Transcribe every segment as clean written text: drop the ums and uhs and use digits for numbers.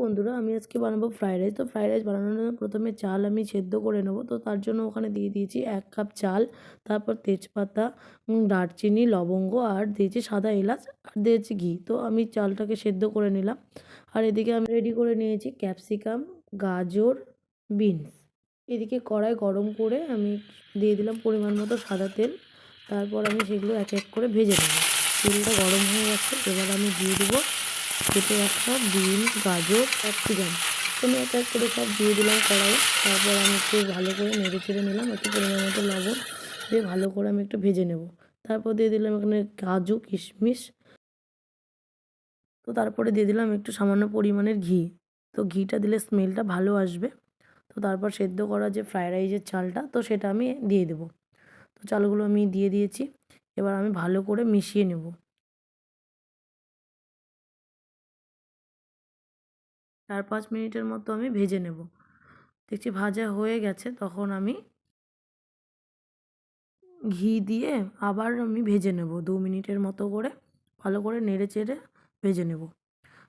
বন্ধুরা, আমি আজকে বানাবো ফ্রাইড রাইস। তো ফ্রাইড রাইস বানানোর জন্য প্রথমে চাল আমি সেদ্ধ করে নেব। তো তার জন্য ওখানে দিয়ে দিয়েছি 1 কাপ চাল, তারপর তেজপাতা, দারচিনি, লবঙ্গ আর দিয়েছি সাদা এলাচ আর দিয়েছি ঘি। তো আমি চালটাকে সেদ্ধ করে নিলাম। আর এদিকে আমি রেডি করে নিয়েছি ক্যাপসিকাম, গাজর, বিনস। এদিকে কড়াই গরম করে আমি দিয়ে দিলাম পরিমাণ মতো সাদা তেল। তারপর আমি সেগুলো এক এক করে ভেজে নেব। তেলটা গরম হয়ে গেছে, এবার আমি দিয়ে দেবো কেটে রাখা বিনস, গাজর, ক্যাপসিকাম। তো আমি এক এক করে সব দিয়ে দিলাম কড়াইয়ে। তারপর আমি একটু ভালো করে নেড়ে চেড়ে নিলাম, একটু পরিমাণ মতো লবণ দিয়ে ভালো করে আমি একটু ভেজে নেব। তারপর দিয়ে দিলাম এখানে কাজু, কিশমিশ। তো তারপরে দিয়ে দিলাম একটু সামান্য পরিমাণের ঘি। তো ঘিটা দিলে স্মেলটা ভালো আসবে। তো তারপর সেদ্ধ করা যে ফ্রাইড রাইসের চালটা, তো সেটা আমি দিয়ে দেবো। তো চালগুলো আমি দিয়ে দিয়েছি। এবার আমি ভালো করে মিশিয়ে নেব। 4-5 মিনিটের মতো আমি ভেজে নেব। দেখছি ভাজা হয়ে গেছে, তখন আমি ঘি দিয়ে আবার আমি ভেজে নেব 2 মিনিটের মতো করে। ভালো করে নেড়ে চেড়ে ভেজে নেব।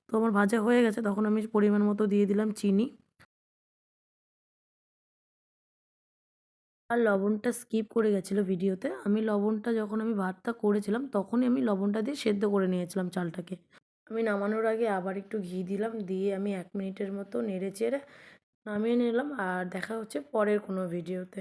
তো আমার ভাজা হয়ে গেছে, তখন আমি পরিমাণ মতো দিয়ে দিলাম চিনি। আর লবণটা স্কিপ করে গেছিলো ভিডিওতে। আমি লবণটা যখন আমি ভাতটা করেছিলাম তখনই আমি লবণটা দিয়ে সেদ্ধ করে নিয়েছিলাম চালটাকে। আমি নামানোর আগে আবার একটু ঘি দিলাম, দিয়ে আমি 1 মিনিটের মতো নেড়ে চেড়ে নামিয়ে নিলাম। আর দেখা হচ্ছে পরের কোনো ভিডিওতে।